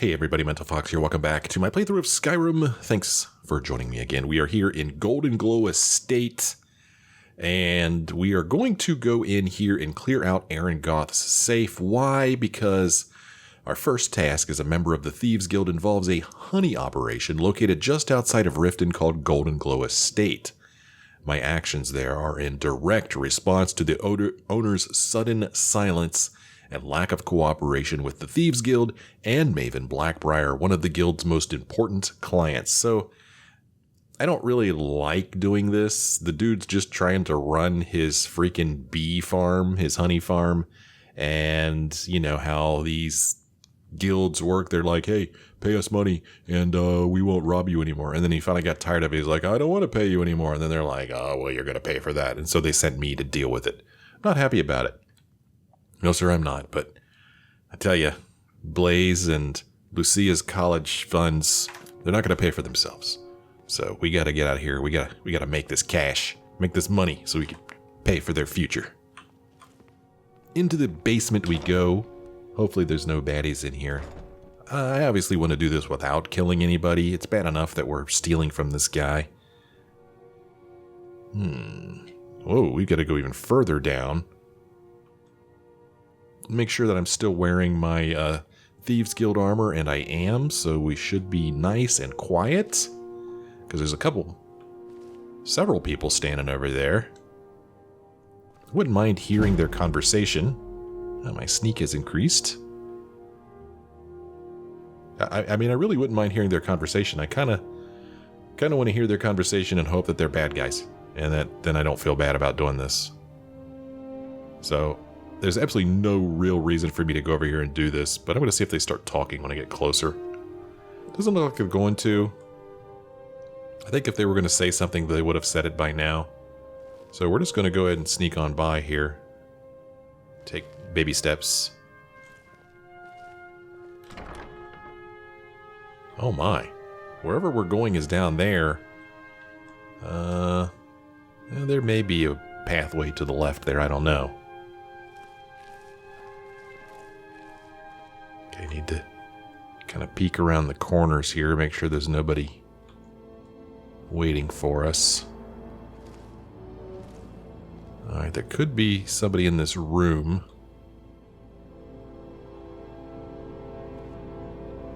Hey everybody, Mental Fox here. Welcome back to my playthrough of Skyrim. Thanks for joining me again. We are here in Golden Glow Estate, and we are going to go in here and clear out Aringoth's safe. Why? Because our first task as a member of the Thieves Guild involves a honey operation located just outside of Riften called Golden Glow Estate. My actions there are in direct response to the owner's sudden silence and lack of cooperation with the Thieves Guild and Mavin Black-Briar, one of the guild's most important clients. So I don't really like doing this. The dude's just trying to run his freaking bee farm, his honey farm, and you know how these guilds work. They're like, hey, pay us money and we won't rob you anymore. And then he finally got tired of it. He's like, I don't want to pay you anymore. And then they're like, oh, well, you're going to pay for that. And so they sent me to deal with it. Not happy about it. No, sir, I'm not. But I tell you, Blaze and Lucia's college funds, they're not going to pay for themselves. So we got to get out of here. We got to make this cash, make this money so we can pay for their future. Into the basement we go. Hopefully there's no baddies in here. I obviously want to do this without killing anybody. It's bad enough that we're stealing from this guy. Whoa, we got to go even further down. Make sure that I'm still wearing my Thieves Guild armor, and I am, so we should be nice and quiet. Because there's several people standing over there. Wouldn't mind hearing their conversation. My sneak has increased. I mean, I really wouldn't mind hearing their conversation. I kind of want to hear their conversation and hope that they're bad guys. And that then I don't feel bad about doing this. So there's absolutely no real reason for me to go over here and do this, but I'm going to see if they start talking when I get closer. Doesn't look like they're going to. I think if they were going to say something, they would have said it by now. So we're just going to go ahead and sneak on by here. Take baby steps. Oh my. Wherever we're going is down there. There may be a pathway to the left there, I don't know. Okay, need to kind of peek around the corners here, make sure there's nobody waiting for us. Alright, there could be somebody in this room.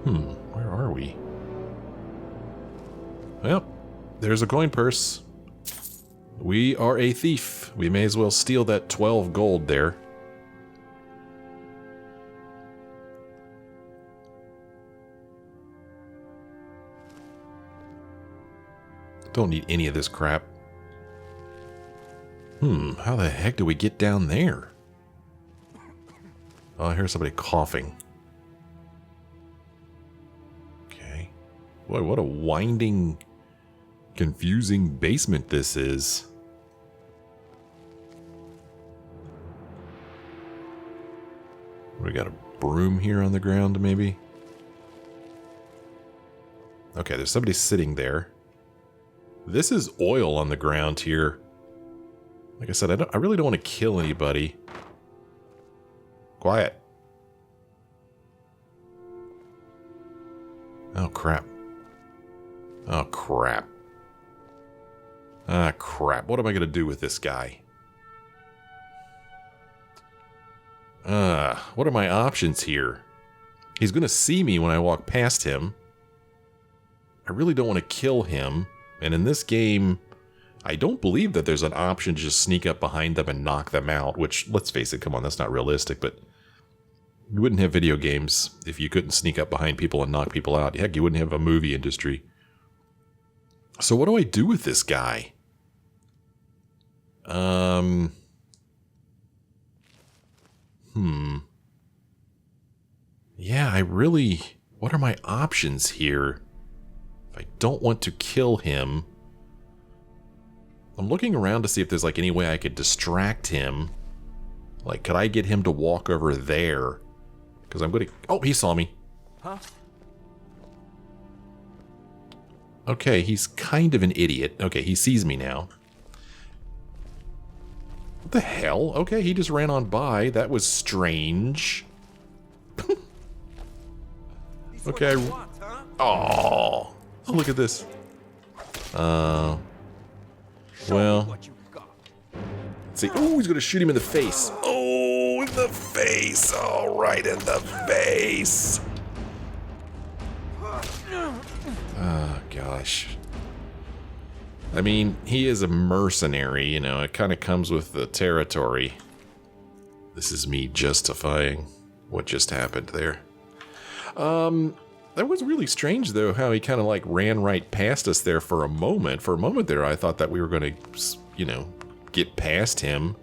Where are we? Well, there's a coin purse. We are a thief. We may as well steal that 12 gold there. Don't need any of this crap. How the heck do we get down there? Oh, I hear somebody coughing. Okay. Boy, what a winding, confusing basement this is. We got a broom here on the ground, maybe? Okay, there's somebody sitting there. This is oil on the ground here. Like I said, I really don't want to kill anybody. Quiet. Oh, crap. Oh, crap. Ah, crap. What am I going to do with this guy? What are my options here? He's going to see me when I walk past him. I really don't want to kill him. And in this game, I don't believe that there's an option to just sneak up behind them and knock them out, which, let's face it, come on, that's not realistic, but you wouldn't have video games if you couldn't sneak up behind people and knock people out. Heck, you wouldn't have a movie industry. So what do I do with this guy? Yeah, what are my options here? I don't want to kill him. I'm looking around to see if there's like any way I could distract him. Like, could I get him to walk over there? Because I'm going to... Oh, he saw me. Huh? Okay, he's kind of an idiot. Okay, he sees me now. What the hell? Okay, he just ran on by. That was strange. Okay. Oh, look at this. Well, let's see. Oh, he's gonna shoot him in the face. Oh, in the face. All right, in the face. Oh, gosh. I mean, he is a mercenary, you know, it kind of comes with the territory. This is me justifying what just happened there. That was really strange, though, how he kind of like ran right past us there for a moment. For a moment there, I thought that we were going to, you know, get past him.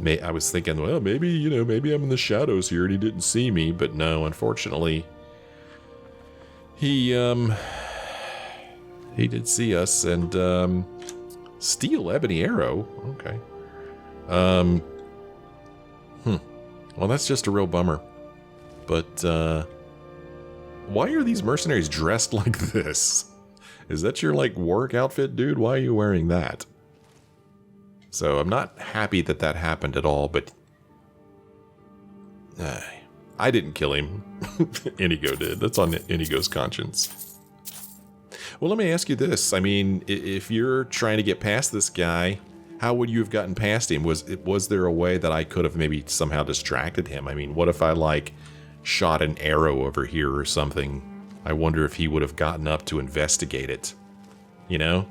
I was thinking, well, maybe, you know, maybe I'm in the shadows here and he didn't see me. But no, unfortunately, he did see us and, steel ebony arrow. Okay. Well, that's just a real bummer. But, why are these mercenaries dressed like this? Is that your, like, work outfit, dude? Why are you wearing that? So, I'm not happy that that happened at all, but... I didn't kill him. Inigo did. That's on Inigo's conscience. Well, let me ask you this. I mean, if you're trying to get past this guy, how would you have gotten past him? Was there a way that I could have maybe somehow distracted him? I mean, what if I, like... shot an arrow over here or something? I wonder if he would have gotten up to investigate it. You know?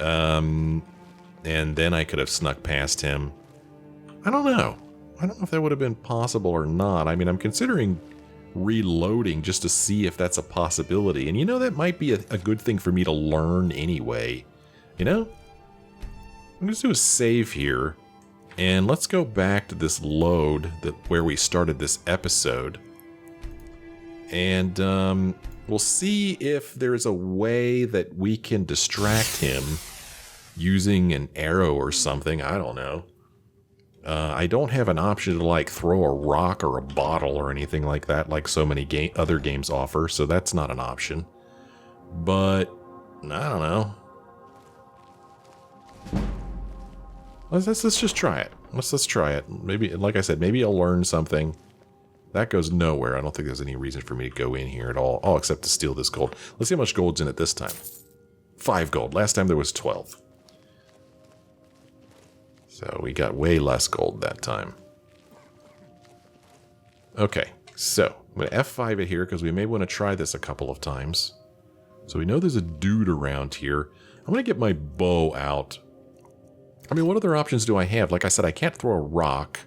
And then I could have snuck past him. I don't know. I don't know if that would have been possible or not. I mean, I'm considering reloading just to see if that's a possibility. And you know, that might be a good thing for me to learn anyway. You know? I'm just going to save here. And let's go back to this load where we started this episode. And we'll see if there's a way that we can distract him using an arrow or something. I don't know. I don't have an option to like throw a rock or a bottle or anything like that like so many other games offer. So that's not an option. But I don't know. Let's just try it. Let's try it. Maybe, like I said, maybe I'll learn something. That goes nowhere. I don't think there's any reason for me to go in here at all. Oh, except to steal this gold. Let's see how much gold's in it this time. 5 gold. Last time there was 12. So we got way less gold that time. Okay, so I'm going to F5 it here because we may want to try this a couple of times. So we know there's a dude around here. I'm going to get my bow out. I mean, what other options do I have? Like I said, I can't throw a rock.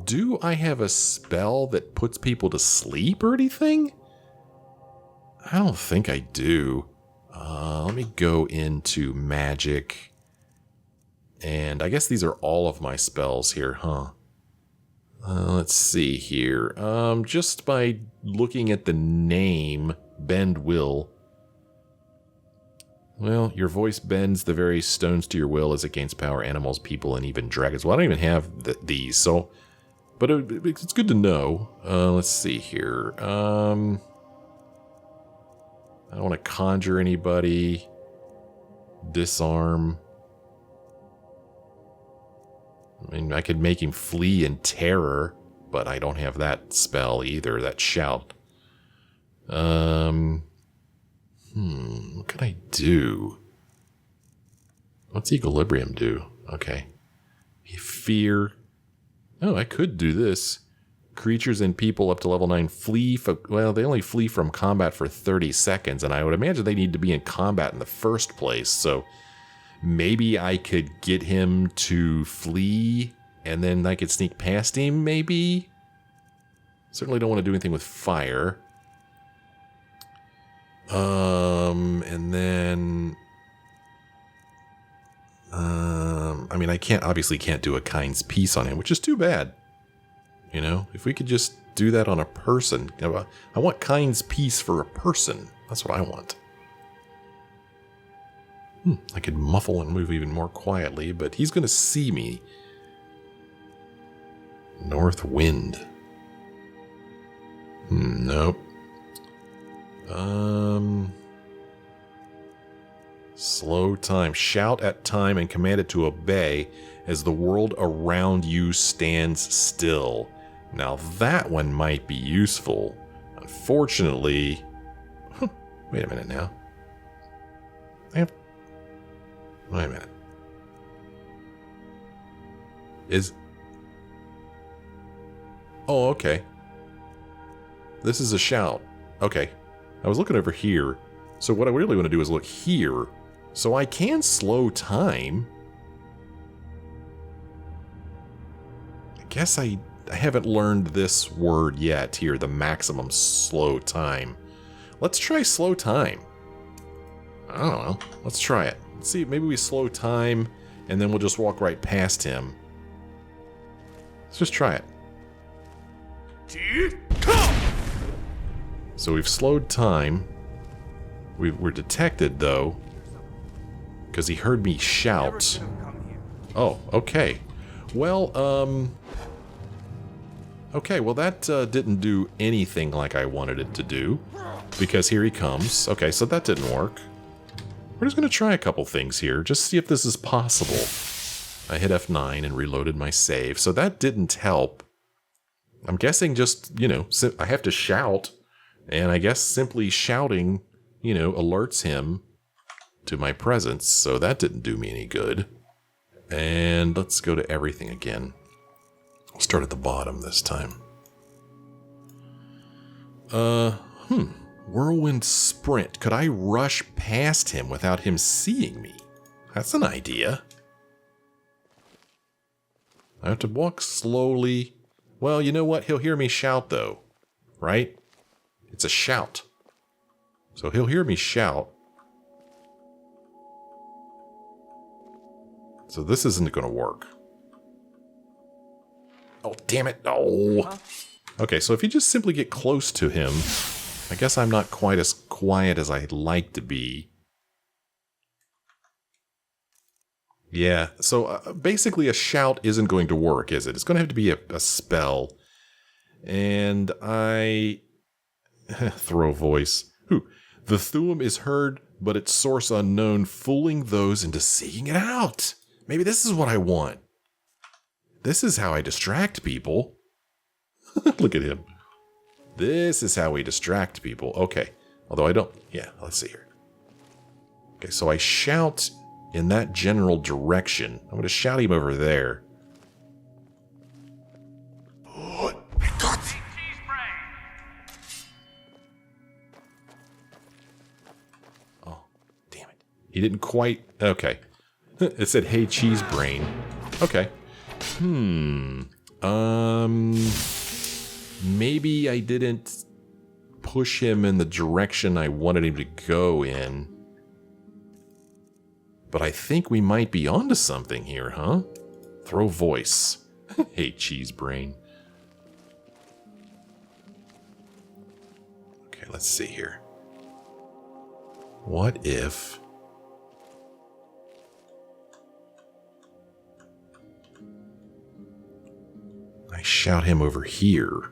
Do I have a spell that puts people to sleep or anything? I don't think I do. Let me go into magic. And I guess these are all of my spells here, huh? Let's see here. Just by looking at the name, Bend Will. Well, your voice bends the very stones to your will as it gains power, animals, people, and even dragons. Well, I don't even have these, so... But it's good to know. Let's see here. I don't want to conjure anybody. Disarm. I mean, I could make him flee in terror, but I don't have that spell either, that shout. What could I do? What's Equilibrium do? Okay. Fear. Oh, I could do this. Creatures and people up to level 9 flee well, they only flee from combat for 30 seconds, and I would imagine they need to be in combat in the first place, so maybe I could get him to flee, and then I could sneak past him, maybe? Certainly don't want to do anything with fire. And then... I mean, I obviously can't do a kind's peace on him, which is too bad. You know, if we could just do that on a person. You know, I want kind's peace for a person. That's what I want. I could muffle and move even more quietly, but he's going to see me. North wind. Nope. Slow time. Shout at time and command it to obey as the world around you stands still. Now that one might be useful. Unfortunately... Wait a minute now. Wait a minute. Oh, okay. This is a shout. Okay. I was looking over here. So what I really want to do is look here. So I can slow time. I guess I haven't learned this word yet here, the maximum slow time. Let's try slow time. I don't know. Let's try it. Let's see, maybe we slow time and then we'll just walk right past him. Let's just try it. So we've slowed time. We're detected though, because he heard me shout. Oh, okay. Well, okay, well that didn't do anything like I wanted it to do, because here he comes. Okay, so that didn't work. We're just going to try a couple things here, just see if this is possible. I hit F9 and reloaded my save, so that didn't help. I'm guessing just, you know, I have to shout, and I guess simply shouting, you know, alerts him to my presence, so that didn't do me any good. And let's go to everything again. I'll start at the bottom this time. Whirlwind sprint. Could I rush past him without him seeing me? That's an idea. I have to walk slowly. Well, you know what? He'll hear me shout, though. Right? It's a shout. So he'll hear me shout. So this isn't going to work. Oh, damn it. Oh. Okay, so if you just simply get close to him, I guess I'm not quite as quiet as I'd like to be. Yeah, so basically a shout isn't going to work, is it? It's going to have to be a spell. And I... throw voice. The Thuum is heard, but its source unknown, fooling those into seeking it out. Maybe this is what I want. This is how I distract people. Look at him. This is how we distract people. Okay. Although I don't... Yeah, let's see here. Okay, so I shout in that general direction. I'm going to shout him over there. Oh, damn it. He didn't quite... Okay. It said, hey, cheese brain. Okay. Maybe I didn't push him in the direction I wanted him to go in. But I think we might be onto something here, huh? Throw voice. Hey, cheese brain. Okay, let's see here. What if... I shout him over here.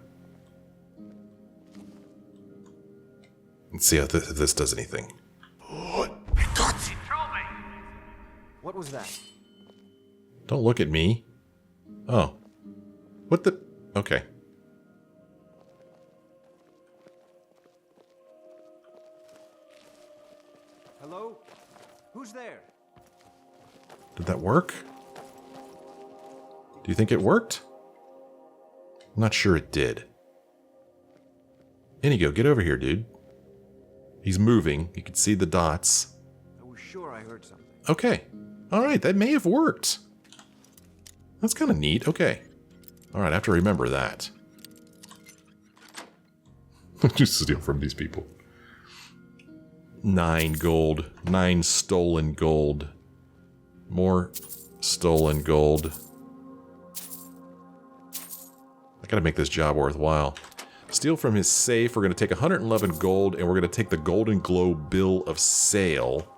Let's see if this does anything. What was that? Don't look at me. Oh. What the... Okay. Hello? Who's there? Did that work? Do you think it worked? I'm not sure it did. Inigo, get over here, dude. He's moving. You can see the dots. I was sure I heard something. Okay. Alright, that may have worked. That's kind of neat. Okay. Alright, I have to remember that. Just steal from these people. 9 gold. 9 stolen gold. More stolen gold. I gotta make this job worthwhile. Steal from his safe. We're gonna take 111 gold, and we're gonna take the Golden Glow bill of sale.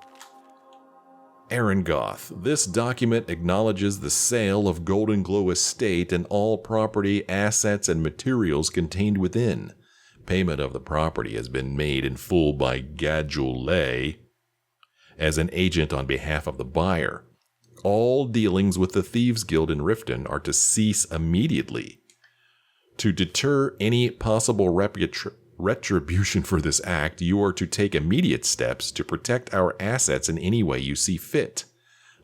Aringoth. This document acknowledges the sale of Golden Glow estate and all property, assets, and materials contained within. Payment of the property has been made in full by Gadjule as an agent on behalf of the buyer. All dealings with the Thieves Guild in Riften are to cease immediately. To deter any possible retribution for this act, you are to take immediate steps to protect our assets in any way you see fit.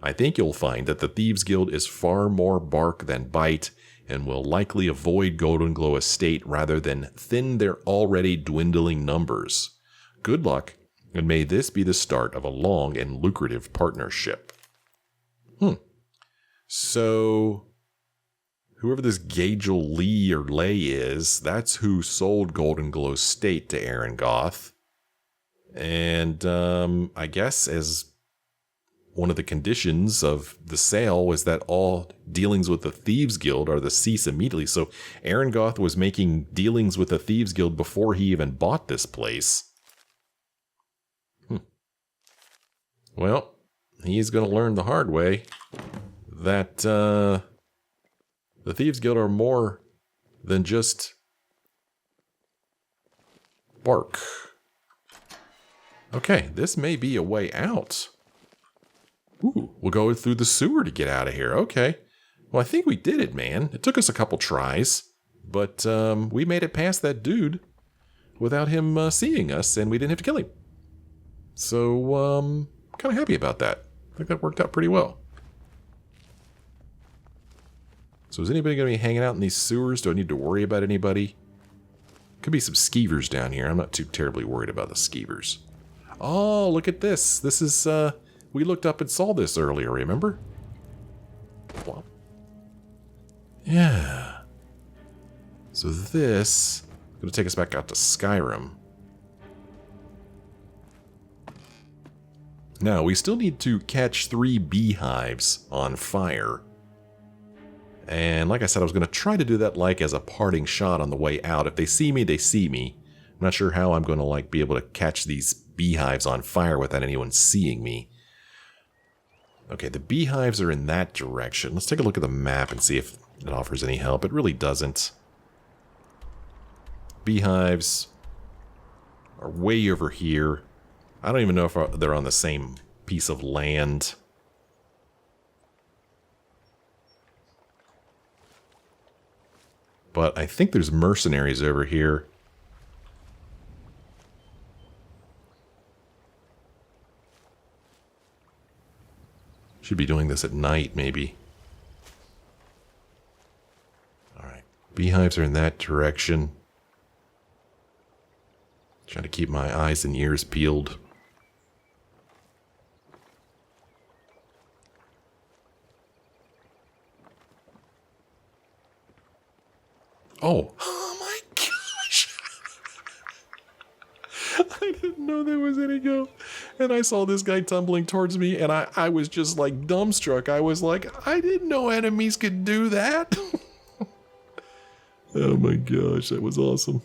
I think you'll find that the Thieves Guild is far more bark than bite, and will likely avoid Golden Glow Estate rather than thin their already dwindling numbers. Good luck, and may this be the start of a long and lucrative partnership. So, whoever this Gagel Lee or Lay is, that's who sold Golden Glow Estate to Aringoth. And I guess as one of the conditions of the sale was that all dealings with the Thieves Guild are to cease immediately. So Aringoth was making dealings with the Thieves Guild before he even bought this place. Well, he's going to learn the hard way that the Thieves Guild are more than just bark. Okay, this may be a way out. Ooh, we'll go through the sewer to get out of here. Okay. Well, I think we did it, man. It took us a couple tries, but we made it past that dude without him seeing us, and we didn't have to kill him. So, kind of happy about that. I think that worked out pretty well. So is anybody going to be hanging out in these sewers? Do I need to worry about anybody? Could be some skeevers down here. I'm not too terribly worried about the skeevers. Oh, look at this. This is, we looked up and saw this earlier, remember? Well, yeah. So this is going to take us back out to Skyrim. Now, we still need to catch 3 beehives on fire. And like I said, I was going to try to do that like as a parting shot on the way out. If they see me, they see me. I'm not sure how I'm going to like be able to catch these beehives on fire without anyone seeing me. Okay, the beehives are in that direction. Let's take a look at the map and see if it offers any help. It really doesn't. Beehives are way over here. I don't even know if they're on the same piece of land. But I think there's mercenaries over here. Should be doing this at night, maybe. Alright. Beehives are in that direction. Trying to keep my eyes and ears peeled. Oh my gosh. I didn't know there was any go. And I saw this guy tumbling towards me, and I was just like dumbstruck. I was like, I didn't know enemies could do that. Oh my gosh, that was awesome.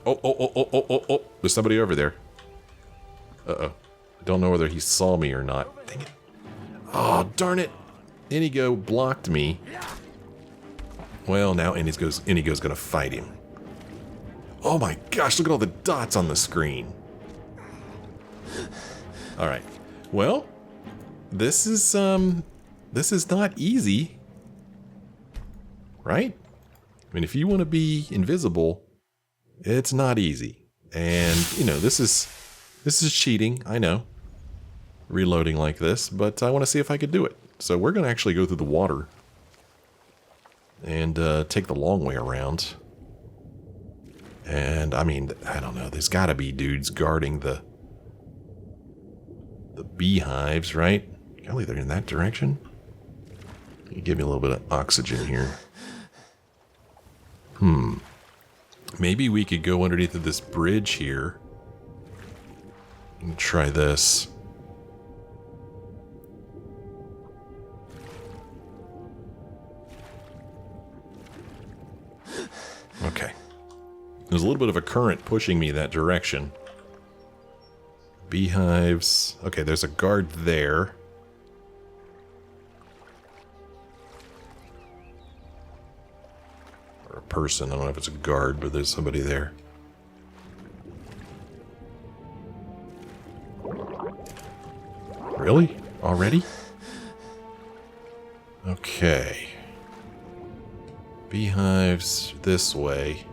Oh. There's somebody over there. Uh-oh. I don't know whether he saw me or not. Dang it. Oh, darn it. Inigo blocked me. Well, now Inigo's gonna fight him. Oh my gosh, look at all the dots on the screen. Alright. Well, this is not easy. Right? I mean, if you want to be invisible, it's not easy. And, you know, this is cheating, I know. Reloading like this, but I want to see if I could do it. So we're going to actually go through the water. And take the long way around. And, I mean, I don't know. There's got to be dudes guarding the beehives, right? Golly, they're in that direction? You give me a little bit of oxygen here. Maybe we could go underneath of this bridge here. And try this. Okay. There's a little bit of a current pushing me that direction. Beehives. Okay, there's a guard there. Or a person. I don't know if it's a guard, but there's somebody there. Really? Already? Okay. Beehives this way.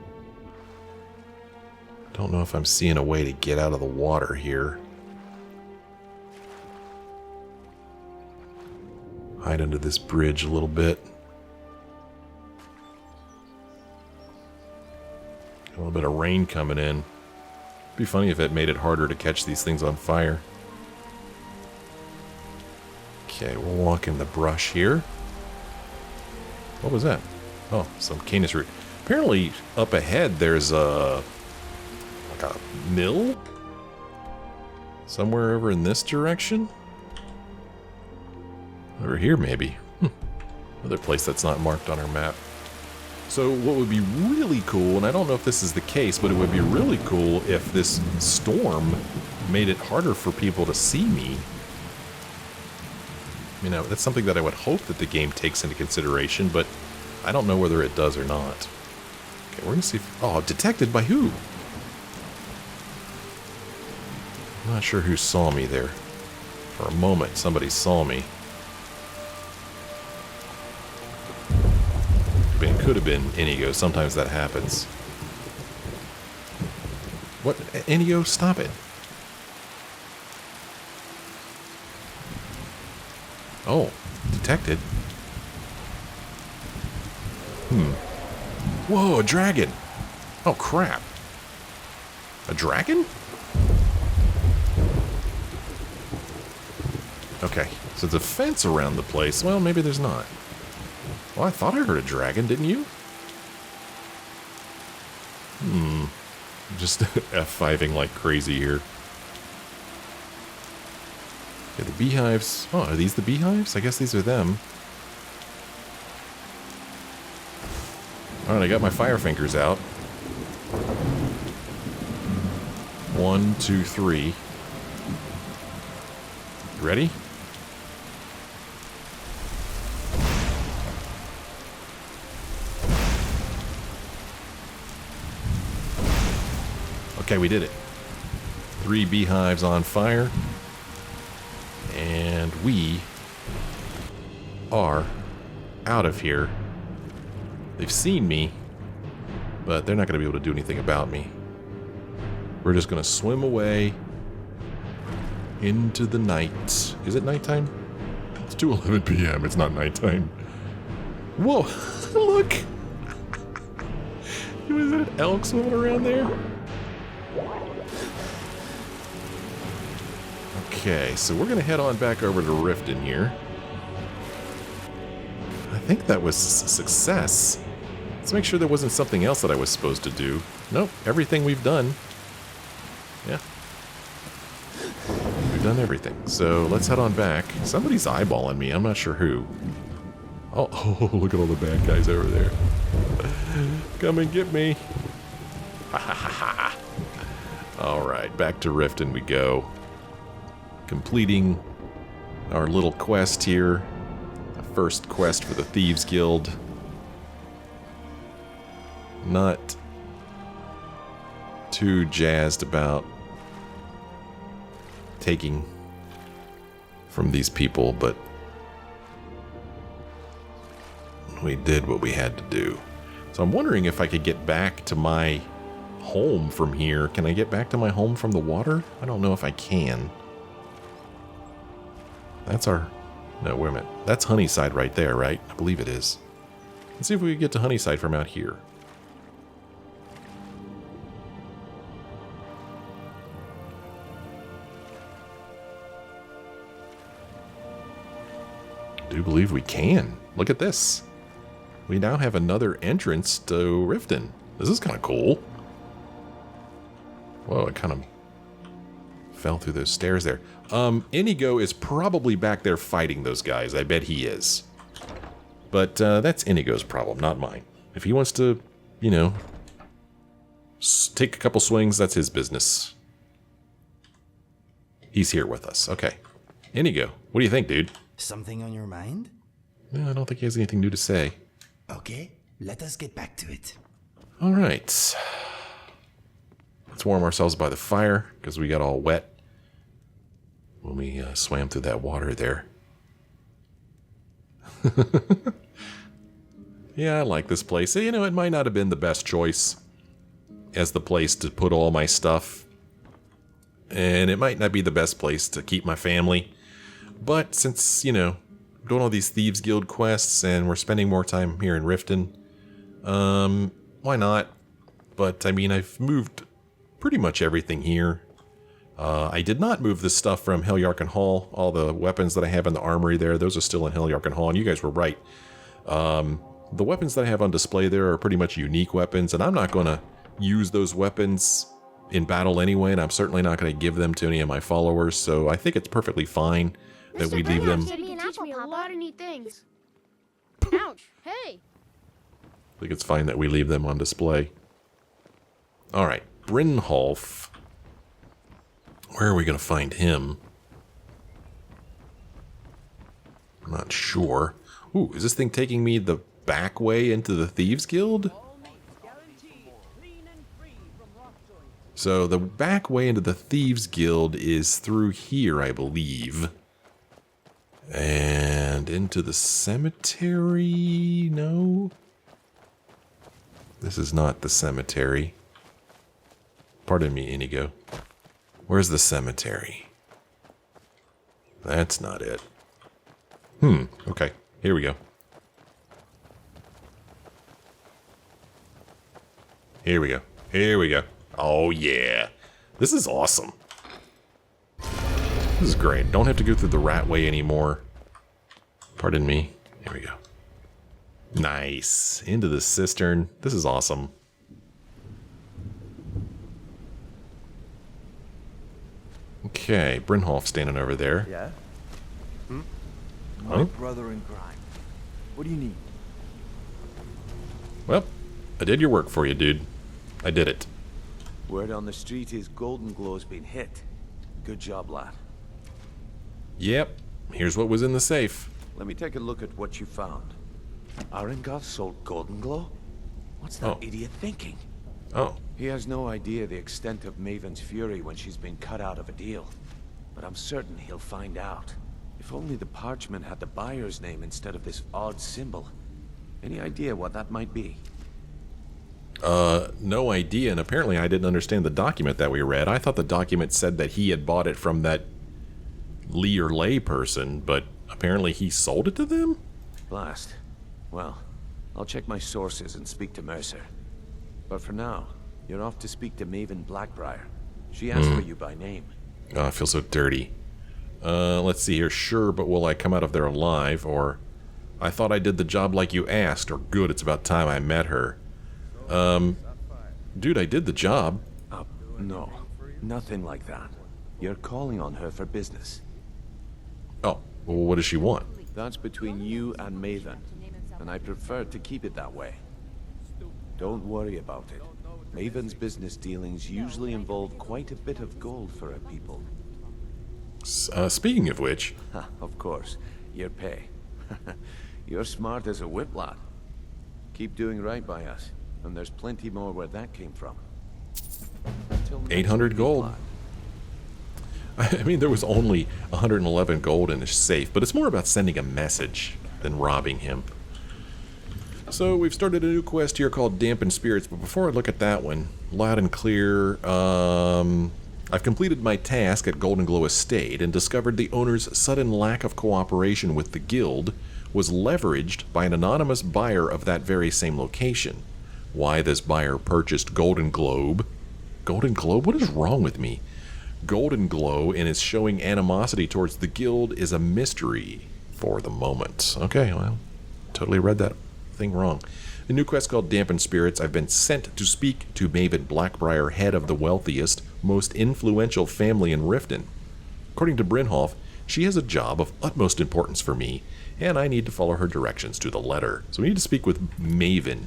Don't know if I'm seeing a way to get out of the water here. Hide under this bridge a little bit. A little bit of rain coming in. Be funny if it made it harder to catch these things on fire. Okay, we'll walk in the brush here. What was that? Oh, some canis root. Apparently, up ahead there's a mill? Somewhere over in this direction? Over here, maybe. Another place that's not marked on our map. So what would be really cool, and I don't know if this is the case, but it would be really cool if this storm made it harder for people to see me. You know, that's something that I would hope that the game takes into consideration, but I don't know whether it does or not. Okay, we're gonna see if... Oh, detected by who? I'm not sure who saw me there. For a moment, somebody saw me. It could have been Inigo. Sometimes that happens. What? Inigo, stop it. Oh, detected. Whoa, a dragon. Oh, crap. A dragon? Okay, so there's a fence around the place. Well, maybe there's not. Well, I thought I heard a dragon, didn't you? Just F5ing like crazy here. Okay, the beehives. Oh, are these the beehives? I guess these are them. Alright, I got my fire fingers out. 1, 2, 3. Ready? Okay, we did it. 3 beehives on fire. And we are out of here. They've seen me, but they're not going to be able to do anything about me. We're just going to swim away into the night. Is it nighttime? It's 2:11 p.m. It's not nighttime. Whoa, look! Was that an elk swimming around there? Okay, so we're going to head on back over to Riften here. I think that was a success. Let's make sure there wasn't something else that I was supposed to do. Nope, everything we've done. Yeah. We've done everything. So let's head on back. Somebody's eyeballing me. I'm not sure who. Oh, look at all the bad guys over there. Come and get me. Ha ha ha ha. Alright, back to Riften we go. Completing our little quest here. The first quest for the Thieves Guild. Not too jazzed about taking from these people, but we did what we had to do. So I'm wondering if I could get back to my home from here. Can I get back to my home from the water? I don't know if I can. That's our... No, wait a minute. That's Honeyside right there, right? I believe it is. Let's see if we can get to Honeyside from out here. I do believe we can. Look at this. We now have another entrance to Riften. This is kind of cool. Whoa, it kind of fell through those stairs there. Inigo is probably back there fighting those guys. I bet he is. But that's Inigo's problem, not mine. If he wants to, you know, take a couple swings, that's his business. He's here with us. Okay. Inigo, what do you think, dude? Something on your mind? No, I don't think he has anything new to say. Okay, let us get back to it. All right. Let's warm ourselves by the fire, because we got all wet when we swam through that water there. Yeah, I like this place. You know, it might not have been the best choice as the place to put all my stuff. And it might not be the best place to keep my family. But since, you know, doing all these Thieves Guild quests and we're spending more time here in Riften, why not? But, I mean, I've moved pretty much everything here. I did not move this stuff from Helyarken Hall. All the weapons that I have in the armory there, those are still in Helyarken Hall, and you guys were right. The weapons that I have on display there are pretty much unique weapons, and I'm not going to use those weapons in battle anyway, and I'm certainly not going to give them to any of my followers, so I think it's perfectly fine that we leave them. Teach me a lot of neat things. Ouch! Hey! I think it's fine that we leave them on display. Alright, Brynjolf. Where are we going to find him? I'm not sure. Ooh, is this thing taking me the back way into the Thieves Guild? So the back way into the Thieves Guild is through here, I believe. And into the cemetery? No? This is not the cemetery. Pardon me, Inigo. Where's the cemetery? That's not it. Okay. Here we go. Here we go. Here we go. Oh, yeah. This is awesome. This is great. Don't have to go through the rat way anymore. Pardon me. Here we go. Nice. Into the cistern. This is awesome. Okay, Brynjolf standing over there. Yeah? Huh? My brother in crime. What do you need? Well, I did your work for you, dude. I did it. Word on the street is Golden Glow's been hit. Good job, lad. Yep. Here's what was in the safe. Let me take a look at what you found. Aringoth sold Golden Glow? What's that idiot thinking? Oh. He has no idea the extent of Maven's fury when she's been cut out of a deal. But I'm certain he'll find out. If only the parchment had the buyer's name instead of this odd symbol. Any idea what that might be? No idea, and apparently I didn't understand the document that we read. I thought the document said that he had bought it from that Lee or Lay person, but apparently he sold it to them? Blast. Well, I'll check my sources and speak to Mercer. But for now, you're off to speak to Mavin Black-Briar. She asked for you by name. Oh, I feel so dirty. Let's see here. Sure, but will I come out of there alive? Or, I thought I did the job like you asked. Or, good, it's about time I met her. Dude, I did the job. No. Nothing like that. You're calling on her for business. Oh, well, what does she want? That's between you and Maven. And I prefer to keep it that way. Don't worry about it. Maven's business dealings usually involve quite a bit of gold for her people. Speaking of which... Of course, your pay. You're smart as a whip, lad. Keep doing right by us, and there's plenty more where that came from. 800 gold. I mean, there was only 111 gold in his safe, but it's more about sending a message than robbing him. So we've started a new quest here called Dampen Spirits, but before I look at that one, loud and clear, I've completed my task at Golden Glow Estate and discovered the owner's sudden lack of cooperation with the guild was leveraged by an anonymous buyer of that very same location. Why this buyer purchased Golden Globe? Golden Globe? What is wrong with me? Golden Glow and is showing animosity towards the guild is a mystery for the moment. Okay, well, totally read that thing wrong. A new quest called Dampen Spirits. I've been sent to speak to Mavin Black-Briar, head of the wealthiest, most influential family in Riften. According to Brynjolf, she has a job of utmost importance for me, and I need to follow her directions to the letter. So we need to speak with Maven.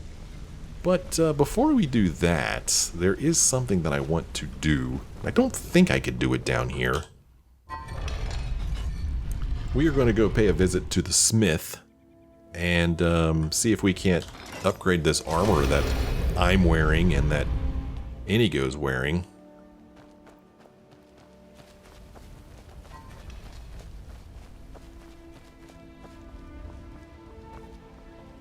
But before we do that, there is something that I want to do. I don't think I could do it down here. We are going to go pay a visit to the smith and see if we can't upgrade this armor that I'm wearing and that Inigo's wearing.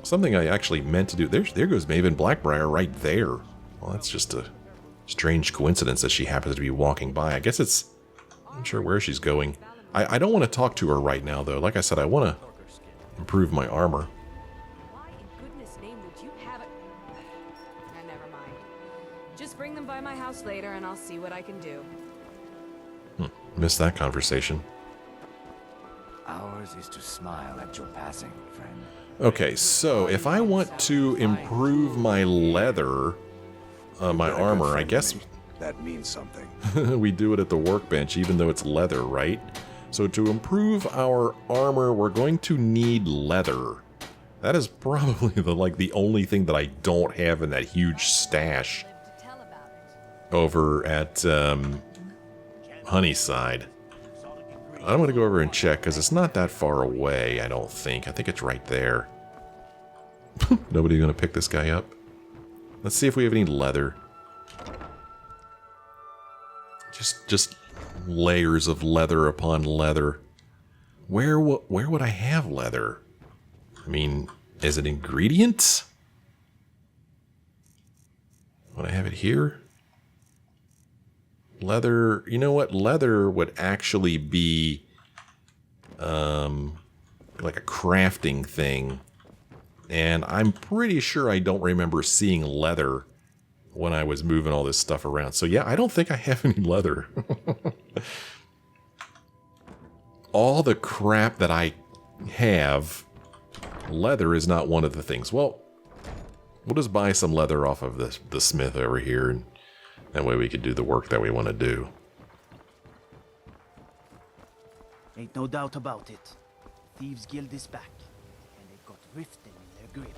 Something I actually meant to do. There goes Mavin Black-Briar right there. Well, that's just a strange coincidence that she happens to be walking by. I guess it's... I'm not sure where she's going. I don't want to talk to her right now, though. Like I said, I want to improve my armor. Why in goodness name would you have it? Never mind. Just bring them by my house later and I'll see what I can do. Missed that conversation. Ours is to smile at your passing, friend. Okay, so if I want to improve my leather, my armor, I guess That means something. we do it at the workbench, even though it's leather, right? So to improve our armor, we're going to need leather. That is probably the only thing that I don't have in that huge stash over at Honeyside. I'm going to go over and check, because it's not that far away, I don't think. I think it's right there. Nobody's going to pick this guy up. Let's see if we have any leather. Just layers of leather upon leather. Where would I have leather? I mean, as an ingredient? Would I have it here? Leather, you know what? Leather would actually be like a crafting thing. And I'm pretty sure I don't remember seeing leather when I was moving all this stuff around. So yeah, I don't think I have any leather. All the crap that I have, leather is not one of the things. Well, we'll just buy some leather off of the smith over here, and that way we could do the work that we want to do. Ain't no doubt about it. Thieves' Guild is back, and they've got Riften in their grip.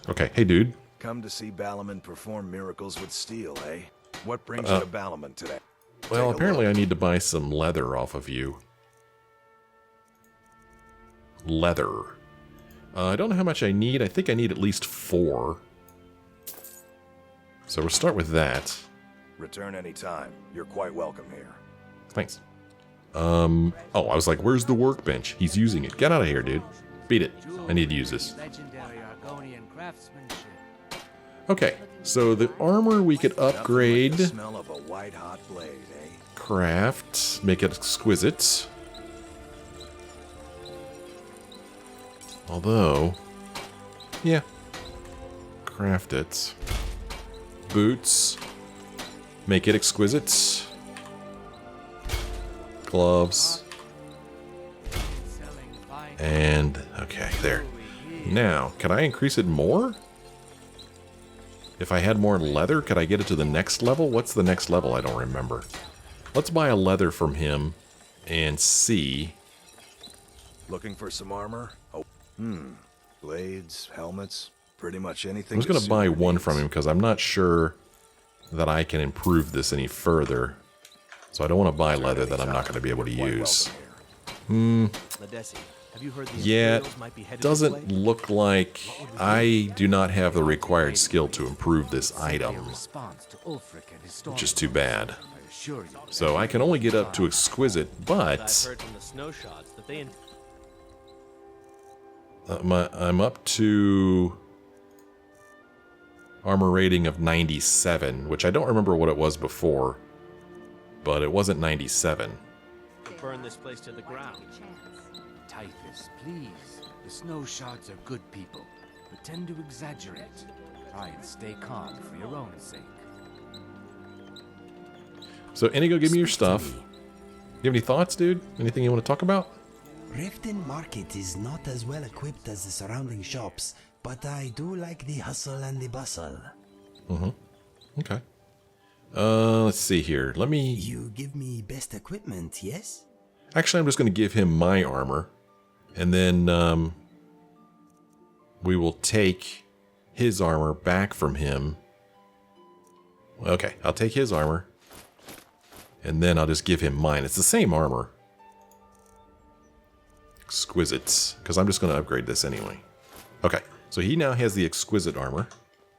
Okay, hey dude. Come to see Balaman perform miracles with steel, eh? What brings you to Balaman today? Well, Take a apparently look. I need to buy some leather off of you. Leather. I don't know how much I need. I think I need at least 4. So we'll start with that. Return anytime. You're quite welcome here. Thanks. Oh, I was like, where's the workbench? He's using it. Get out of here, dude. Beat it. I need to use this. Legendary Argonian craftsmanship. Okay, so the armor we could upgrade. The smell of a white-hot blade, eh? Craft. Make it exquisite. Although, yeah. Craft it. Boots. Make it exquisite. Gloves. And, okay, there. Now, can I increase it more? If I had more leather, could I get it to the next level? What's the next level? I don't remember. Let's buy a leather from him and see. Looking for some armor? Oh, blades, helmets, pretty much anything. I'm just going to buy one from him because I'm not sure that I can improve this any further. So I don't want to buy leather that I'm not going to be able to use. Yeah, doesn't look like I do not have the required skill to improve this item, which is too bad. So I can only get up to exquisite, but I'm up to armor rating of 97, which I don't remember what it was before, but it wasn't 97. Burn this place to the ground. Typhus, please. The snow shards are good people, but tend to exaggerate. Try and stay calm for your own sake. So, Inigo, give me your stuff. You have any thoughts, dude? Anything you want to talk about? Riften Market is not as well equipped as the surrounding shops, but I do like the hustle and the bustle. Okay. Let's see here. Let me... You give me best equipment, yes? Actually, I'm just going to give him my armor. And then we will take his armor back from him. Okay, I'll take his armor. And then I'll just give him mine. It's the same armor. Exquisite. Because I'm just going to upgrade this anyway. Okay, so he now has the exquisite armor.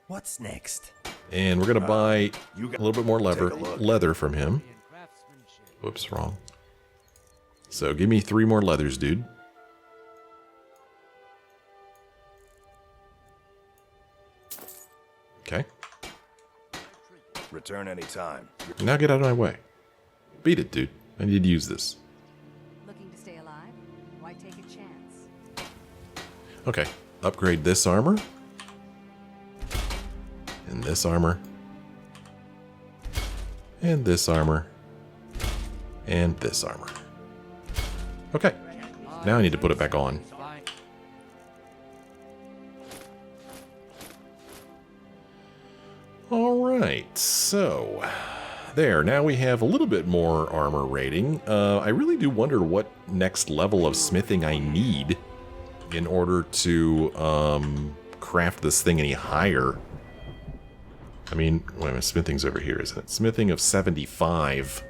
What's next? And we're going to buy a little bit more Take a look. leather from him. Whoops, wrong. So give me 3 more leathers, dude. Okay. Return anytime. Now get out of my way. Beat it, dude. I need to use this. Looking to stay alive? Why take a chance? Okay. Upgrade this armor. And this armor. And this armor. And this armor. Okay. Now I need to put it back on. Alright, so there, now we have a little bit more armor rating. I really do wonder what next level of smithing I need in order to craft this thing any higher. I mean, wait a minute, smithing's over here, isn't it? Smithing of 75.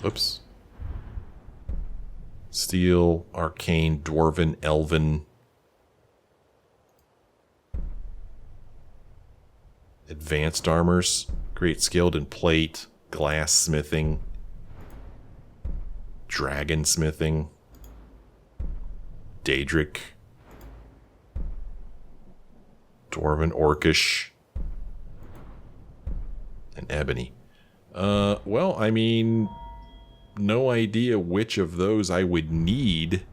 Oops. Steel, arcane, dwarven, elven. Advanced armors. Great skilled in plate, glass smithing, dragon smithing, Daedric, dwarven, orcish, and ebony. Well, I mean, no idea which of those I would need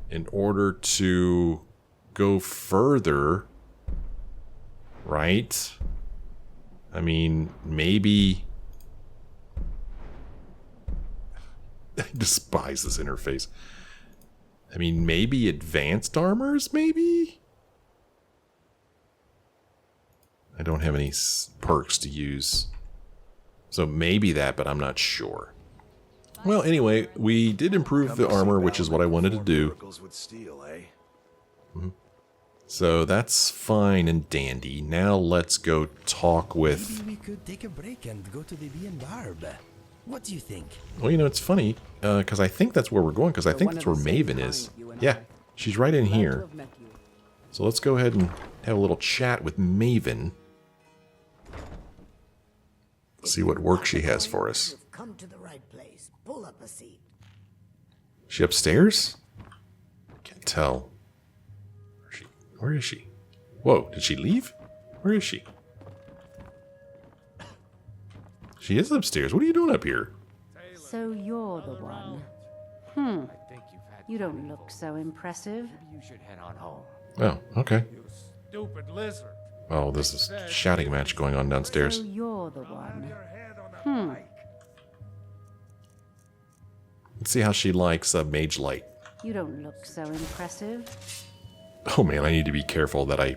in order to go further, right? I mean, maybe... I despise this interface. I mean, maybe advanced armors, maybe? I don't have any perks to use. So maybe that, but I'm not sure. Well, anyway, we did improve the armor, which is what I wanted to do. So that's fine and dandy. Now let's go talk with... Maybe we could take a break and go to the B&B. What do you think? Well, you know, it's funny, because I think that's where we're going, because I think that's where Maven is. Yeah, she's right in here. So let's go ahead and have a little chat with Maven. See what work she has for us. Come to the right place. Pull up a seat. She upstairs? Can't tell. Where is she? Whoa, did she leave? Where is she? She is upstairs. What are you doing up here? So you're the one. You don't look so impressive. You should head on home. Oh, okay. You stupid lizard. Oh, this is a shouting match going on downstairs. So you're the one. Let's see how she likes Mage Light. You don't look so impressive. Oh man, I need to be careful that I,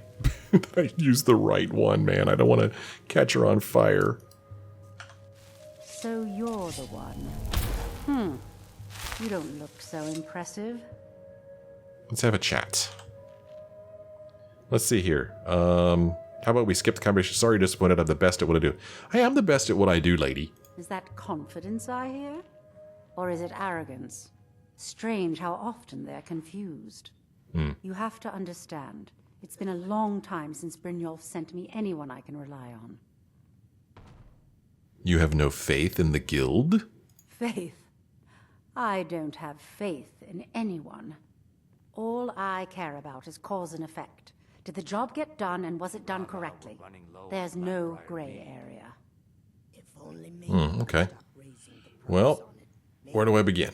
that I use the right one, man. I don't want to catch her on fire. So you're the one. You don't look so impressive. Let's have a chat. Let's see here. How about we skip the conversation? Sorry, disappointed. I'm the best at what I do. I am the best at what I do, lady. Is that confidence I hear? Or is it arrogance? Strange how often they're confused. You have to understand. It's been a long time since Brynjolf sent me anyone I can rely on. You have no faith in the guild? Faith? I don't have faith in anyone. All I care about is cause and effect. Did the job get done, and was it done correctly? There's no gray area. If only Okay. Well, where do I begin?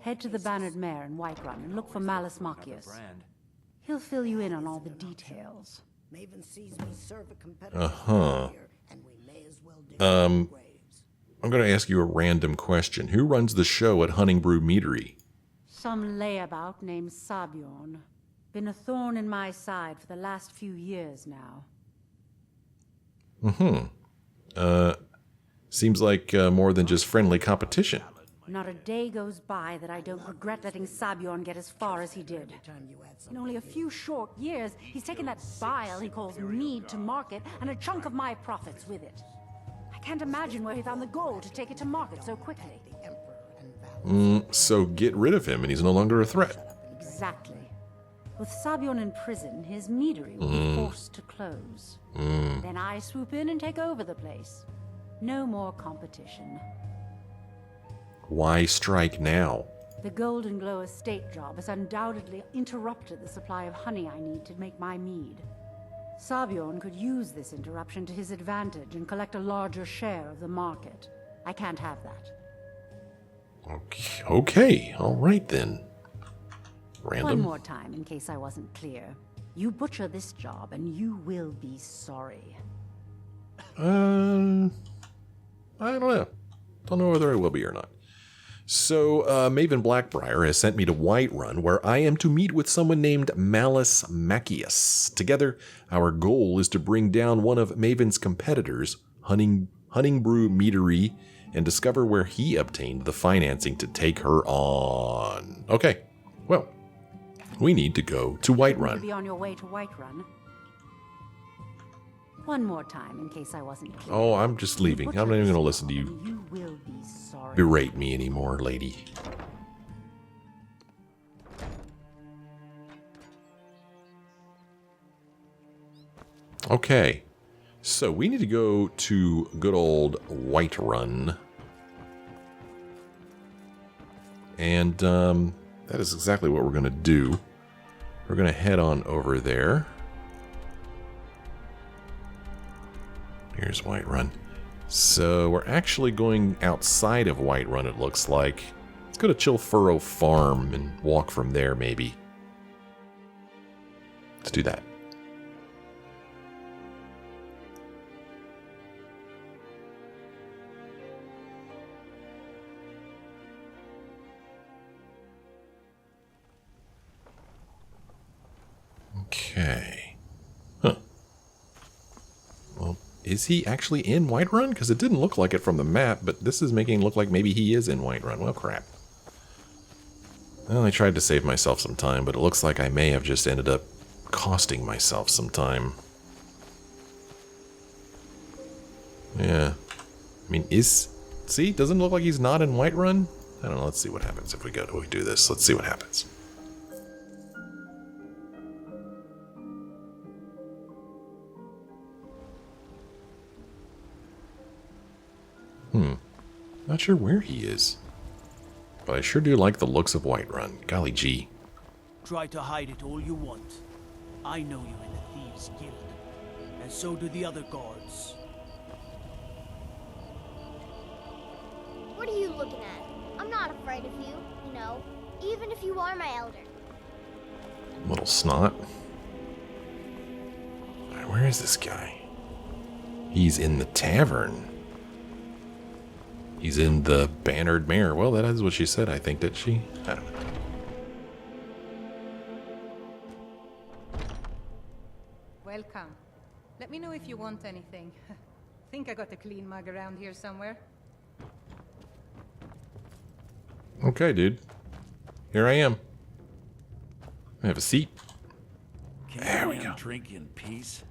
Head to the Bannered Mare in Whiterun and look for Malus Macius. He'll fill you in on all the details. Maven sees me serve a competitor here, and we may as well dig graves. I'm going to ask you a random question. Who runs the show at Hunting Brew Meadery? Some layabout named Sabjorn. Been a thorn in my side for the last few years now. Seems like more than just friendly competition. Not a day goes by that I don't regret letting Sabjorn get as far as he did. In only a few short years, he's taken that bile he calls mead to market, and a chunk of my profits with it. I can't imagine where he found the gold to take it to market so quickly. So get rid of him and he's no longer a threat. Exactly. With Sabjorn in prison, his meadery will be forced to close. Then I swoop in and take over the place. No more competition. Why strike now? The Golden Glow estate job has undoubtedly interrupted the supply of honey I need to make my mead. Sabiorn could use this interruption to his advantage and collect a larger share of the market. I can't have that. Okay. All right then. Random. One more time, in case I wasn't clear. You butcher this job, and you will be sorry. I don't know. Don't know whether I will be or not. So, Mavin Black-Briar has sent me to Whiterun, where I am to meet with someone named Malus Macius. Together, our goal is to bring down one of Maven's competitors, Hunting Brew Meadery, and discover where he obtained the financing to take her on. Okay, well, we need to go to Whiterun. Be on your way to Whiterun. One more time, in case I wasn't clear. Oh, I'm just leaving. I'm not even going to listen to you. You will be sorry. Berate me anymore, lady. Okay, so we need to go to good old Whiterun. And that is exactly what we're going to do. We're going to head on over there. Here's Whiterun. So we're actually going outside of Whiterun, it looks like. Let's go to Chill Furrow Farm and walk from there, maybe. Let's do that. Okay. Huh. Well, is he actually in Whiterun? Because it didn't look like it from the map, but this is making it look like maybe he is in Whiterun. Well, crap. Well, I tried to save myself some time, but it looks like I may have just ended up costing myself some time. Yeah. I mean, see? Doesn't it look like he's not in Whiterun? I don't know. Let's see what happens if we do this. Let's see what happens. Not sure where he is. But I sure do like the looks of Whiterun. Golly gee. Try to hide it all you want. I know you in the Thieves Guild. And so do the other guards. What are you looking at? I'm not afraid of you, you know, even if you are my elder. Little snot. Alright, where is this guy? He's in the tavern. He's in the Bannered Mare. Well, that is what she said, I think, did she? I don't know. Welcome. Let me know if you want anything. Think I got a clean mug around here somewhere. Okay, dude. Here I am. I have a seat. There we go. Drink in peace.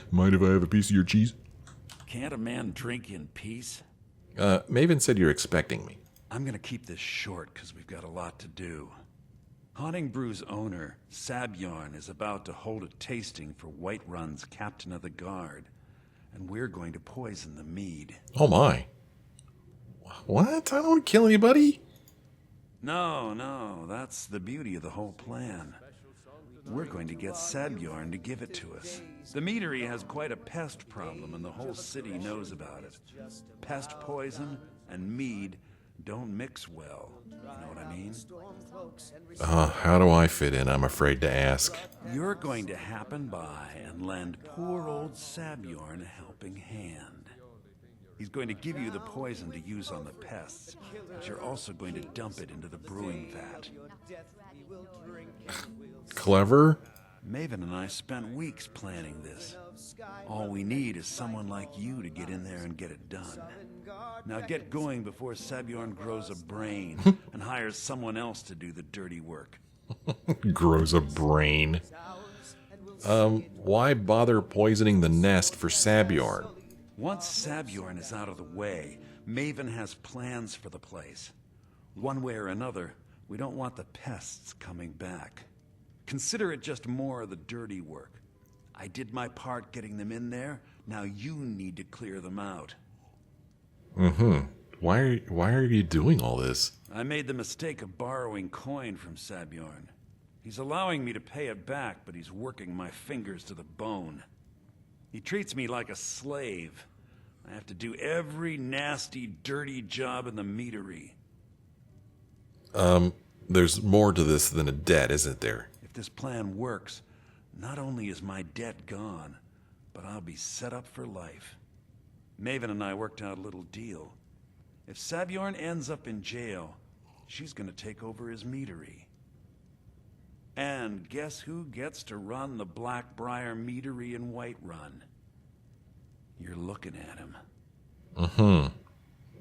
Mind if I have a piece of your cheese? Can't a man drink in peace? Maven said you're expecting me. I'm gonna keep this short because we've got a lot to do. Haunting Brew's owner, Sabiorn, is about to hold a tasting for Whiterun's captain of the guard, and we're going to poison the mead. Oh my. What? I don't want to kill anybody. No, that's the beauty of the whole plan. We're going to get Sabiorn to give it to us. The meadery has quite a pest problem, and the whole city knows about it. Pest poison and mead don't mix well. You know what I mean? How do I fit in? I'm afraid to ask. You're going to happen by and lend poor old Sabiorn a helping hand. He's going to give you the poison to use on the pests, but you're also going to dump it into the brewing vat. Clever. Maven and I spent weeks planning this. All we need is someone like you to get in there and get it done. Now get going before Sabiorn grows a brain and hires someone else to do the dirty work. Grows a brain. Why bother poisoning the nest for Sabiorn? Once Sabiorn is out of the way, Maven has plans for the place. One way or another, we don't want the pests coming back. Consider it just more of the dirty work. I did my part getting them in there, now you need to clear them out. Why are you doing all this? I made the mistake of borrowing coin from Sabiorn. He's allowing me to pay it back, but he's working my fingers to the bone. He treats me like a slave. I have to do every nasty, dirty job in the meadery. There's more to this than a debt, isn't there? If this plan works, not only is my debt gone, but I'll be set up for life. Maven and I worked out a little deal. If Sabjorn ends up in jail, she's gonna take over his meadery. And guess who gets to run the Black-Briar meadery in Whiterun? You're looking at him.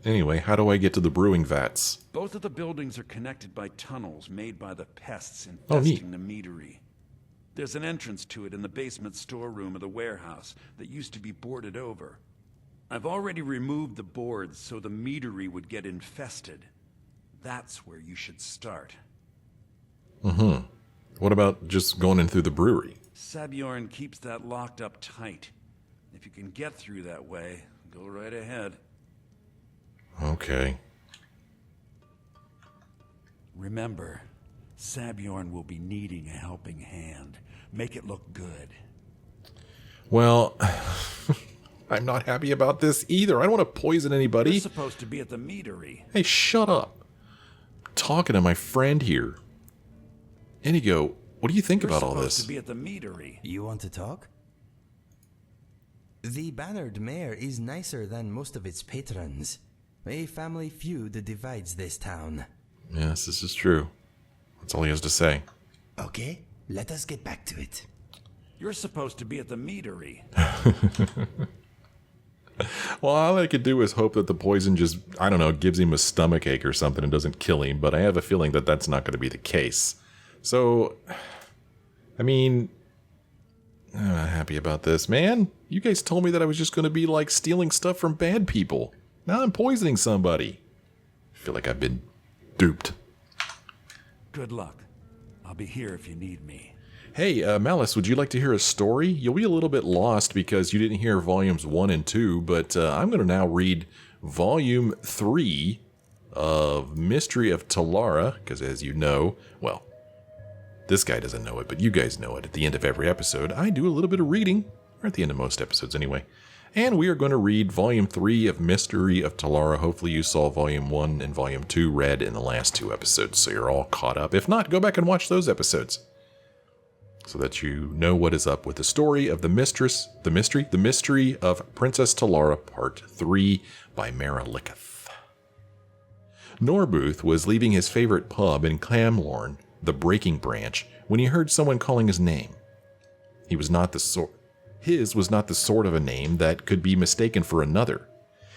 Anyway, how do I get to the brewing vats? Both of the buildings are connected by tunnels made by the pests Oh, neat. infesting the meadery. There's an entrance to it in the basement storeroom of the warehouse that used to be boarded over. I've already removed the boards so the meadery would get infested. That's where you should start. What about just going in through the brewery? Sabjorn keeps that locked up tight. If you can get through that way, go right ahead. Okay. Remember, Sabjorn will be needing a helping hand. Make it look good. Well, I'm not happy about this either. I don't want to poison anybody. You're supposed to be at the meadery. Hey, shut up. I'm talking to my friend here. Inigo, what do you think about all You're this? supposed to be at the meadery. You want to talk? The bannered mayor is nicer than most of its patrons. A family feud divides this town. Yes, this is true. That's all he has to say. Okay, let us get back to it. You're supposed to be at the meadery. Well, all I could do is hope that the poison just, I don't know, gives him a stomachache or something and doesn't kill him, but I have a feeling that that's not going to be the case. So, I mean, I'm not happy about this, man. You guys told me that I was just going to be like stealing stuff from bad people. Now I'm poisoning somebody. I feel like I've been duped. Good luck. I'll be here if you need me. Hey, Malice, would you like to hear a story? You'll be a little bit lost because you didn't hear volumes 1 and 2, but I'm going to now read volume 3 of Mystery of Talara, because as you know, well, this guy doesn't know it, but you guys know it. At the end of every episode, I do a little bit of reading, or at the end of most episodes anyway. And we are going to read volume 3 of Mystery of Talara. Hopefully you saw volume 1 and volume 2 read in the last 2 episodes, so you're all caught up. If not, go back and watch those episodes, so that you know what is up with the story of the Mystery of Princess Talara, Part 3 by Mara Licketh. Norbuth was leaving his favorite pub in Camlorn, the Breaking Branch, when he heard someone calling his name. His was not the sort of a name that could be mistaken for another.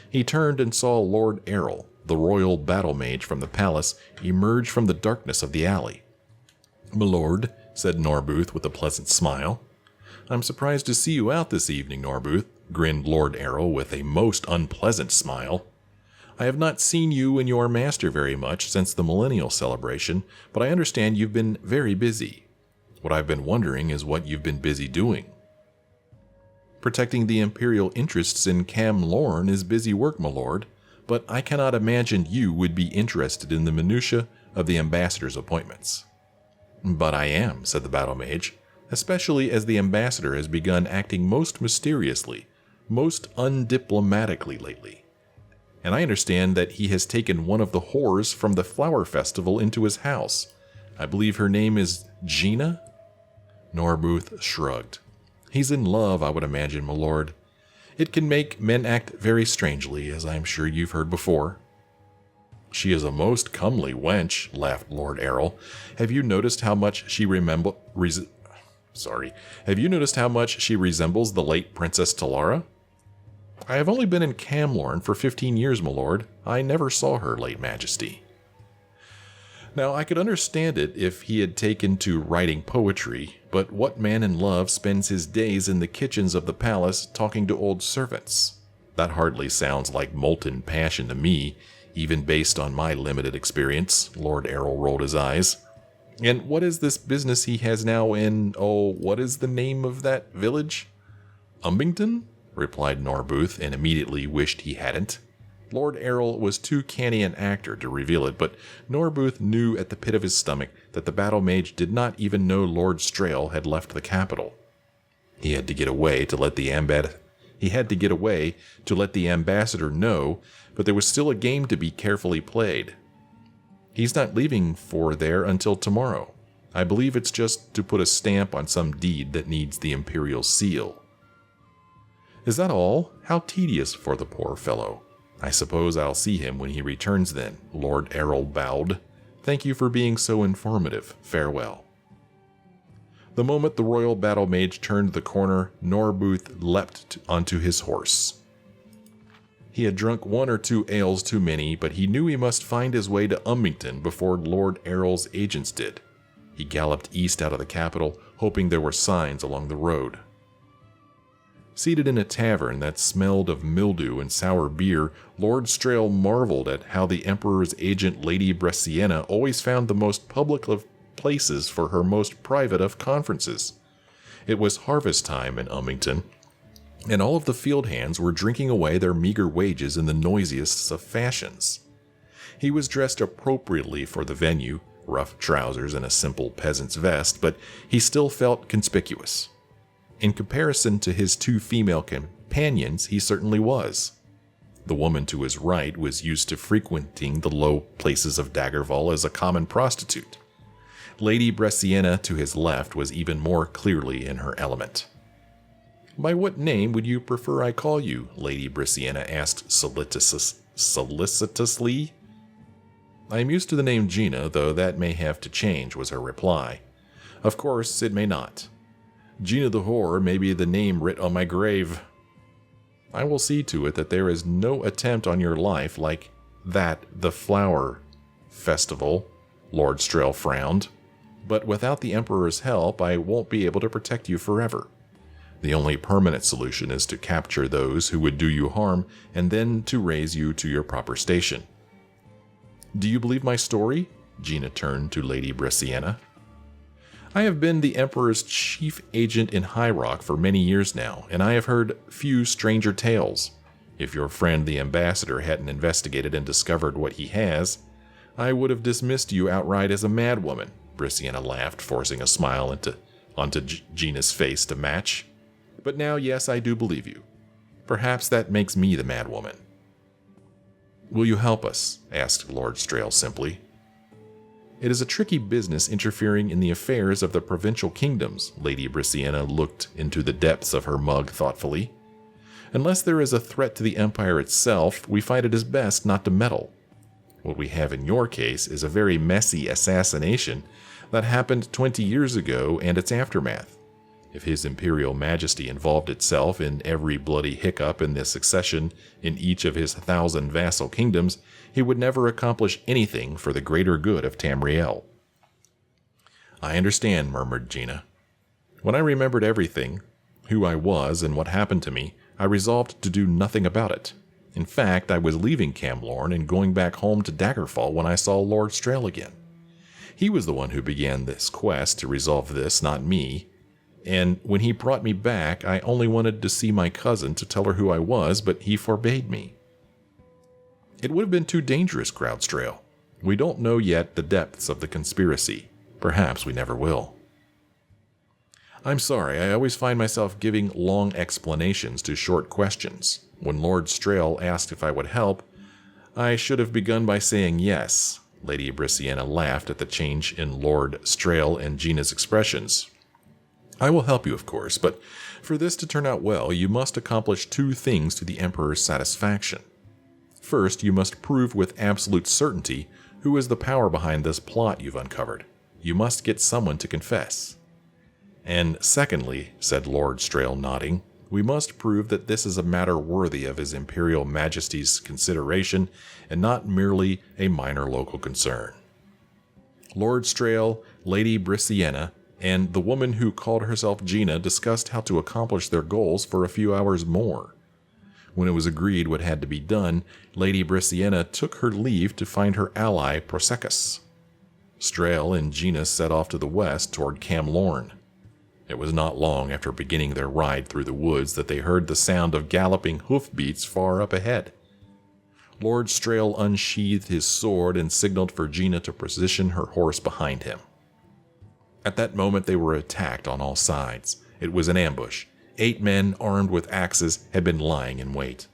He turned and saw Lord Errol, the royal battle mage from the palace, emerge from the darkness of the alley. "My lord," said Norbuth with a pleasant smile. "I'm surprised to see you out this evening, Norbuth," grinned Lord Errol with a most unpleasant smile. "I have not seen you and your master very much since the Millennial celebration, but I understand you've been very busy. What I've been wondering is what you've been busy doing." "Protecting the Imperial interests in Camlorn is busy work, my lord, but I cannot imagine you would be interested in the minutiae of the ambassador's appointments." "But I am," said the battle mage, "especially as the ambassador has begun acting most mysteriously, most undiplomatically lately. And I understand that he has taken one of the whores from the flower festival into his house. I believe her name is Gina?" Norbuth shrugged. "He's in love, I would imagine, my lord. It can make men act very strangely, as I am sure you've heard before." "She is a most comely wench," laughed Lord Errol. Have you noticed how much she resembles the late Princess Talara?" "I have only been in Camlorn for 15 years, my lord. I never saw her late majesty." Now, I could understand it if he had taken to writing poetry, but what man in love spends his days in the kitchens of the palace talking to old servants? That hardly sounds like molten passion to me, even based on my limited experience. Lord Errol rolled his eyes. "And what is this business he has now in, what is the name of that village?" "Umbington?" replied Norbuth, and immediately wished he hadn't. Lord Errol was too canny an actor to reveal it, but Norbuth knew at the pit of his stomach that the battle mage did not even know Lord Strail had left the capital. He had to get away to let the ambassador know, but there was still a game to be carefully played. He's not leaving for there until tomorrow. I believe it's just to put a stamp on some deed that needs the imperial seal. Is that all? How tedious for the poor fellow. I suppose I'll see him when he returns then, Lord Errol bowed. Thank you for being so informative. Farewell. The moment the royal battle mage turned the corner, Norbuth leapt onto his horse. He had drunk 1 or 2 ales too many, but he knew he must find his way to Umbington before Lord Errol's agents did. He galloped east out of the capital, hoping there were signs along the road. Seated in a tavern that smelled of mildew and sour beer, Lord Strail marveled at how the Emperor's agent Lady Bresciana always found the most public of places for her most private of conferences. It was harvest time in Umbington, and all of the field hands were drinking away their meager wages in the noisiest of fashions. He was dressed appropriately for the venue, rough trousers and a simple peasant's vest, but he still felt conspicuous. In comparison to his 2 female companions, he certainly was. The woman to his right was used to frequenting the low places of Daggerfall as a common prostitute. Lady Bresciana to his left was even more clearly in her element. "By what name would you prefer I call you?" Lady Bresciana asked solicitously. "I am used to the name Gina, though that may have to change," was her reply. "Of course, it may not. Gina the Whore may be the name writ on my grave. I will see to it that there is no attempt on your life like that the Flower Festival," Lord Strail frowned. "But without the Emperor's help, I won't be able to protect you forever. The only permanent solution is to capture those who would do you harm and then to raise you to your proper station." "Do you believe my story?" Gina turned to Lady Bresciana. "I have been the Emperor's chief agent in High Rock for many years now, and I have heard few stranger tales. If your friend the ambassador hadn't investigated and discovered what he has, I would have dismissed you outright as a madwoman." Bresciana laughed, forcing a smile onto Gina's face to match. "But now, yes, I do believe you. Perhaps that makes me the madwoman." "Will you help us?" asked Lord Strail simply. "It is a tricky business interfering in the affairs of the provincial kingdoms." Lady Bresciana looked into the depths of her mug thoughtfully. "Unless there is a threat to the Empire itself, we find it is best not to meddle. What we have in your case is a very messy assassination that happened 20 years ago and its aftermath. If His Imperial Majesty involved itself in every bloody hiccup in the succession in each of his 1,000 vassal kingdoms, he would never accomplish anything for the greater good of Tamriel." "I understand," murmured Gina. "When I remembered everything, who I was and what happened to me, I resolved to do nothing about it. In fact, I was leaving Camlorn and going back home to Daggerfall when I saw Lord Strail again. He was the one who began this quest to resolve this, not me. And when he brought me back, I only wanted to see my cousin to tell her who I was, but he forbade me." "It would have been too dangerous," growled Strail. "We don't know yet the depths of the conspiracy. Perhaps we never will." "I'm sorry, I always find myself giving long explanations to short questions. When Lord Strail asked if I would help, I should have begun by saying yes." Lady Bresciana laughed at the change in Lord Strail and Gina's expressions. "I will help you, of course, but for this to turn out well, you must accomplish 2 things to the Emperor's satisfaction. First, you must prove with absolute certainty who is the power behind this plot you've uncovered. You must get someone to confess. And secondly," said Lord Strail, nodding, "we must prove that this is a matter worthy of His Imperial Majesty's consideration and not merely a minor local concern." Lord Strail, Lady Bresciana, and the woman who called herself Gina discussed how to accomplish their goals for a few hours more. When it was agreed what had to be done, Lady Bresciana took her leave to find her ally Prosecus. Strail and Gina set off to the west toward Camlorn. It was not long after beginning their ride through the woods that they heard the sound of galloping hoofbeats far up ahead. Lord Strail unsheathed his sword and signaled for Gina to position her horse behind him. At that moment, they were attacked on all sides. It was an ambush. 8 men armed with axes had been lying in wait.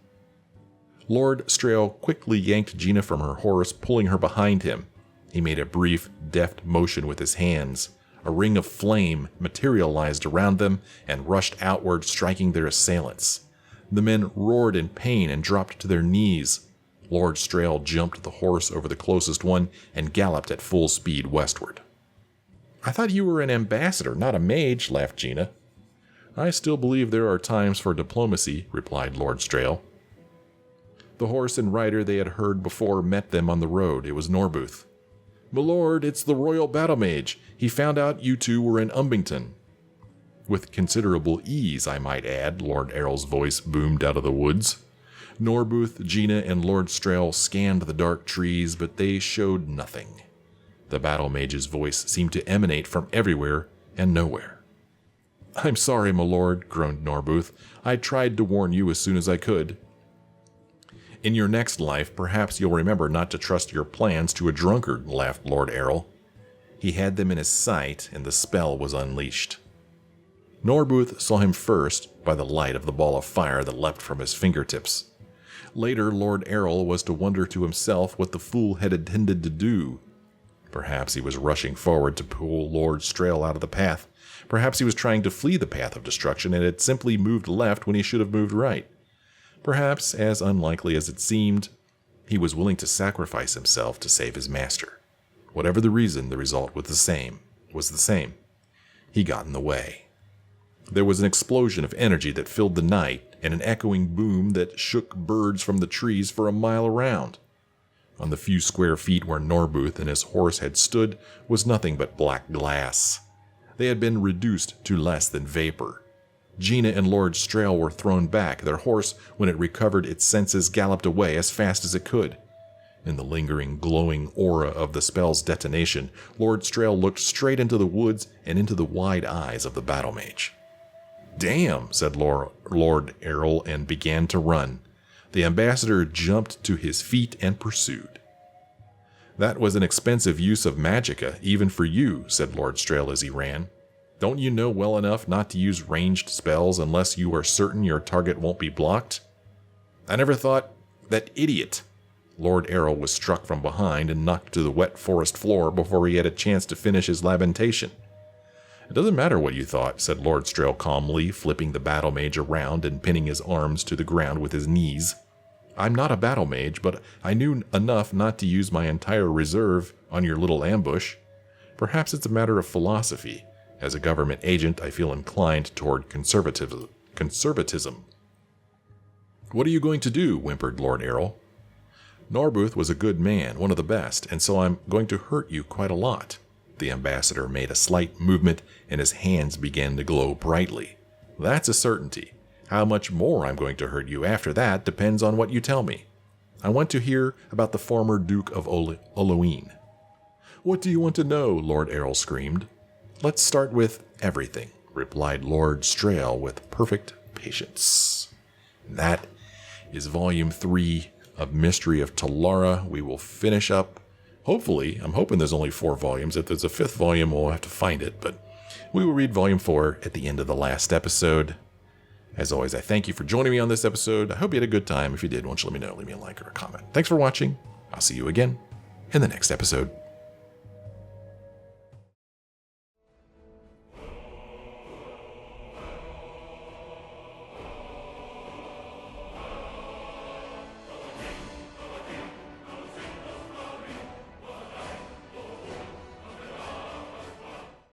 Lord Strail quickly yanked Gina from her horse, pulling her behind him. He made a brief, deft motion with his hands. A ring of flame materialized around them and rushed outward, striking their assailants. The men roared in pain and dropped to their knees. Lord Strail jumped the horse over the closest one and galloped at full speed westward. "I thought you were an ambassador, not a mage," laughed Gina. "I still believe there are times for diplomacy," replied Lord Strail. The horse and rider they had heard before met them on the road. It was Norbuth. "Milord, it's the royal battle mage. He found out you two were in Umbington." With considerable ease, I might add, Lord Errol's voice boomed out of the woods. Norbuth, Gina, and Lord Strail scanned the dark trees, but they showed nothing. The battle mage's voice seemed to emanate from everywhere and nowhere. "I'm sorry, my lord," groaned Norbuth. "I tried to warn you as soon as I could." "In your next life, perhaps you'll remember not to trust your plans to a drunkard," laughed Lord Errol. He had them in his sight, and the spell was unleashed. Norbuth saw him first by the light of the ball of fire that leapt from his fingertips. Later, Lord Errol was to wonder to himself what the fool had intended to do. Perhaps he was rushing forward to pull Lord Strail out of the path. Perhaps he was trying to flee the path of destruction and had simply moved left when he should have moved right. Perhaps, as unlikely as it seemed, he was willing to sacrifice himself to save his master. Whatever the reason, the result was the same. He got in the way. There was an explosion of energy that filled the night and an echoing boom that shook birds from the trees for a mile around. On the few square feet where Norbuth and his horse had stood was nothing but black glass. They had been reduced to less than vapor. Gina and Lord Strail were thrown back. Their horse, when it recovered its senses, galloped away as fast as it could. In the lingering, glowing aura of the spell's detonation, Lord Strail looked straight into the woods and into the wide eyes of the battle mage. "Damn," said Lord Errol and began to run. The ambassador jumped to his feet and pursued. "That was an expensive use of magicka, even for you," said Lord Strail as he ran. "Don't you know well enough not to use ranged spells unless you are certain your target won't be blocked?" "I never thought... that idiot!" Lord Errol was struck from behind and knocked to the wet forest floor before he had a chance to finish his lamentation. "It doesn't matter what you thought," said Lord Strail calmly, flipping the battle mage around and pinning his arms to the ground with his knees. "I'm not a battle mage, but I knew enough not to use my entire reserve on your little ambush. Perhaps it's a matter of philosophy. As a government agent, I feel inclined toward conservatism." "What are you going to do?" whimpered Lord Errol. "Norbuth was a good man, one of the best, and so I'm going to hurt you quite a lot." The ambassador made a slight movement, and his hands began to glow brightly. "That's a certainty. How much more I'm going to hurt you after that depends on what you tell me. I want to hear about the former Duke of Oloine." "What do you want to know?" Lord Errol screamed. "Let's start with everything," replied Lord Strail with perfect patience. And that is Volume 3 of Mystery of Talara. We will finish up, hopefully, I'm hoping there's only 4 volumes. If there's a 5th volume, we'll have to find it, but we will read Volume 4 at the end of the last episode. As always, I thank you for joining me on this episode. I hope you had a good time. If you did, why don't you let me know? Leave me a like or a comment. Thanks for watching. I'll see you again in the next episode.